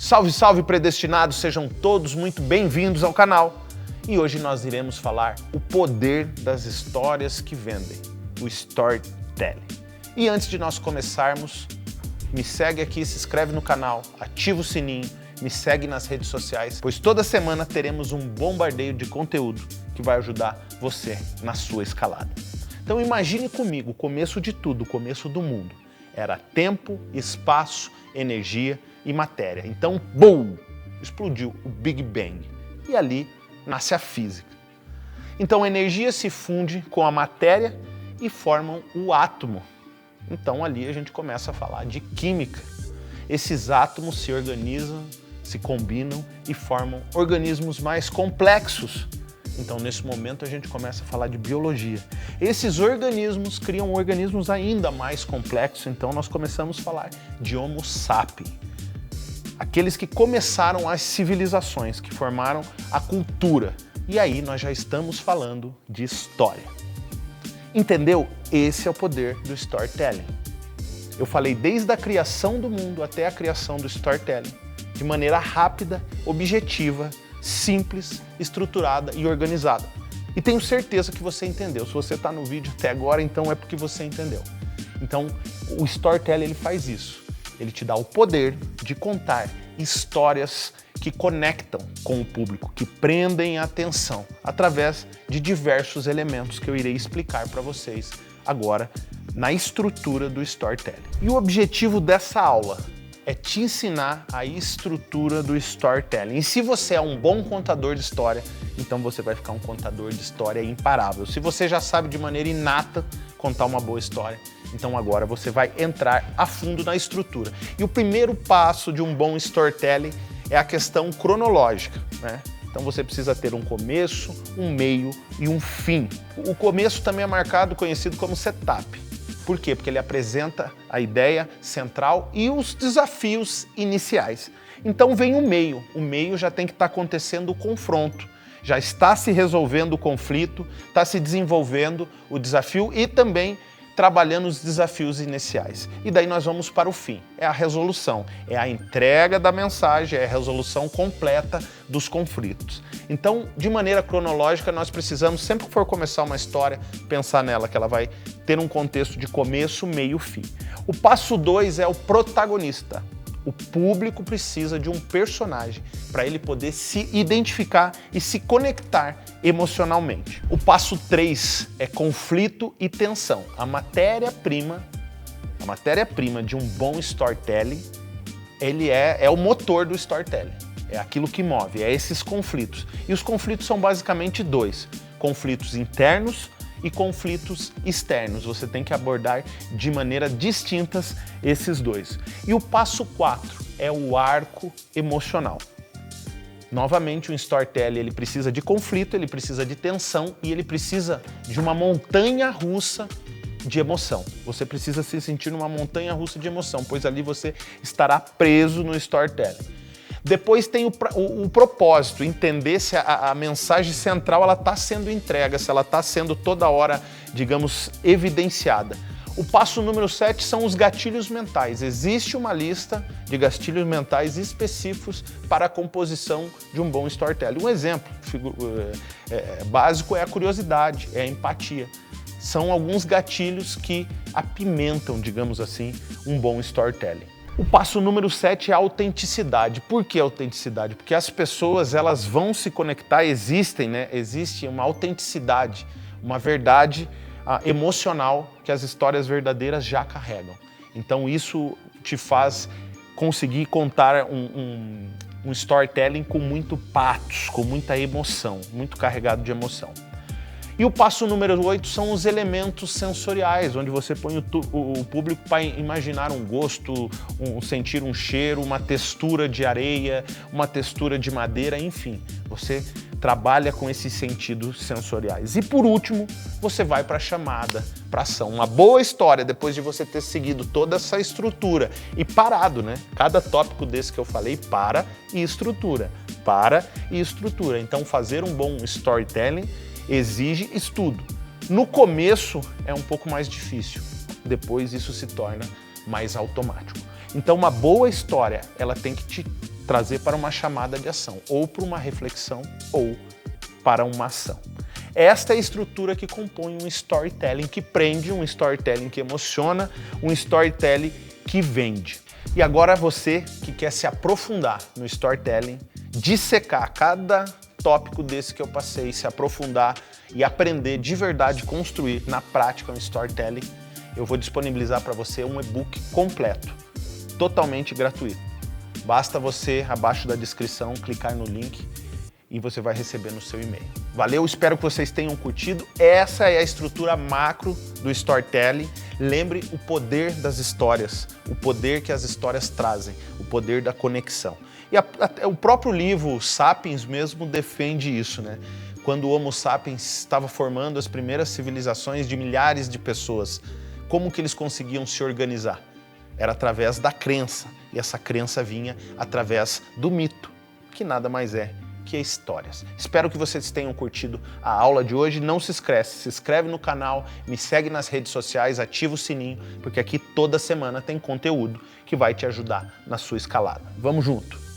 Salve, salve predestinados, sejam todos muito bem-vindos ao canal. E hoje nós iremos falar o poder das histórias que vendem, o storytelling. E antes de nós começarmos, me segue aqui, se inscreve no canal, ativa o sininho, me segue nas redes sociais, pois toda semana teremos um bombardeio de conteúdo que vai ajudar você na sua escalada. Então imagine comigo o começo de tudo, o começo do mundo. Era tempo, espaço, energia e matéria. Então, BUM! Explodiu o Big Bang. E ali nasce a física. Então a energia se funde com a matéria e formam o átomo. Então ali a gente começa a falar de química. Esses átomos se organizam, se combinam e formam organismos mais complexos. Então nesse momento a gente começa a falar de biologia. Esses organismos criam organismos ainda mais complexos, então nós começamos a falar de Homo sapiens. Aqueles que começaram as civilizações, que formaram a cultura. E aí nós já estamos falando de história. Entendeu? Esse é o poder do storytelling. Eu falei desde a criação do mundo até a criação do storytelling, de maneira rápida, objetiva, simples, estruturada e organizada. E tenho certeza que você entendeu. Se você está no vídeo até agora, então é porque você entendeu. Então, o storytelling ele faz isso. Ele te dá o poder de contar histórias que conectam com o público, que prendem a atenção através de diversos elementos que eu irei explicar para vocês agora na estrutura do storytelling. E o objetivo dessa aula é te ensinar a estrutura do storytelling. E se você é um bom contador de história, então você vai ficar um contador de história imparável. Se você já sabe de maneira inata contar uma boa história, então agora você vai entrar a fundo na estrutura. E o primeiro passo de um bom storytelling é a questão cronológica, né? Então você precisa ter um começo, um meio e um fim. O começo também é conhecido como setup. Por quê? Porque ele apresenta a ideia central e os desafios iniciais. Então vem o meio. O meio já tem que estar acontecendo o confronto. Já está se resolvendo o conflito, está se desenvolvendo o desafio e também trabalhando os desafios iniciais. E daí nós vamos para o fim. É a resolução, é a entrega da mensagem, é a resolução completa dos conflitos. Então, de maneira cronológica, nós precisamos, sempre que for começar uma história, pensar nela, que ela vai ter um contexto de começo, meio e fim. O passo 2 é o protagonista. O público precisa de um personagem para ele poder se identificar e se conectar emocionalmente. O passo 3 é conflito e tensão. A matéria-prima de um bom storytelling, ele é o motor do storytelling. É aquilo que move, é esses conflitos. E os conflitos são basicamente dois: conflitos internos e conflitos externos. Você tem que abordar de maneira distintas esses dois. E o passo 4 é o arco emocional. Novamente, o storytelling ele precisa de conflito, ele precisa de tensão e ele precisa de uma montanha russa de emoção. Você precisa se sentir numa montanha russa de emoção, pois ali você estará preso no storytelling. Depois tem o propósito, entender se a mensagem central está sendo entregue, se ela está sendo toda hora, digamos, evidenciada. O passo número 7 são os gatilhos mentais. Existe uma lista de gatilhos mentais específicos para a composição de um bom storytelling. Um exemplo básico é a curiosidade, é a empatia. São alguns gatilhos que apimentam, digamos assim, um bom storytelling. O passo número 7 é a autenticidade. Por que autenticidade? Porque as pessoas elas vão se conectar, existe uma autenticidade, uma verdade emocional que as histórias verdadeiras já carregam. Então isso te faz conseguir contar um storytelling com muito pathos, com muita emoção, muito carregado de emoção. E o passo número 8 são os elementos sensoriais, onde você põe o público para imaginar um gosto, sentir um cheiro, uma textura de areia, uma textura de madeira, enfim. Você trabalha com esses sentidos sensoriais. E por último, você vai para a chamada, para ação. Uma boa história, depois de você ter seguido toda essa estrutura e parado, né? Cada tópico desse que eu falei, para e estrutura. Para e estrutura. Então fazer um bom storytelling exige estudo. No começo é um pouco mais difícil, depois isso se torna mais automático. Então uma boa história, ela tem que te trazer para uma chamada de ação, ou para uma reflexão, ou para uma ação. Esta é a estrutura que compõe um storytelling que prende, um storytelling que emociona, um storytelling que vende. E agora você que quer se aprofundar no storytelling, dissecar cada tópico desse que eu passei, se aprofundar e aprender de verdade, construir na prática um storytelling, eu vou disponibilizar para você um e-book completo, totalmente gratuito. Basta você, abaixo da descrição, clicar no link e você vai receber no seu e-mail. Valeu, espero que vocês tenham curtido. Essa é a estrutura macro do storytelling. Lembre o poder das histórias, o poder que as histórias trazem, o poder da conexão. E o próprio livro Sapiens mesmo defende isso, né? Quando o Homo sapiens estava formando as primeiras civilizações de milhares de pessoas, como que eles conseguiam se organizar? Era através da crença, e essa crença vinha através do mito, que nada mais é que histórias. Espero que vocês tenham curtido a aula de hoje. Não se inscreve no canal, me segue nas redes sociais, ativa o sininho, porque aqui toda semana tem conteúdo que vai te ajudar na sua escalada. Vamos junto!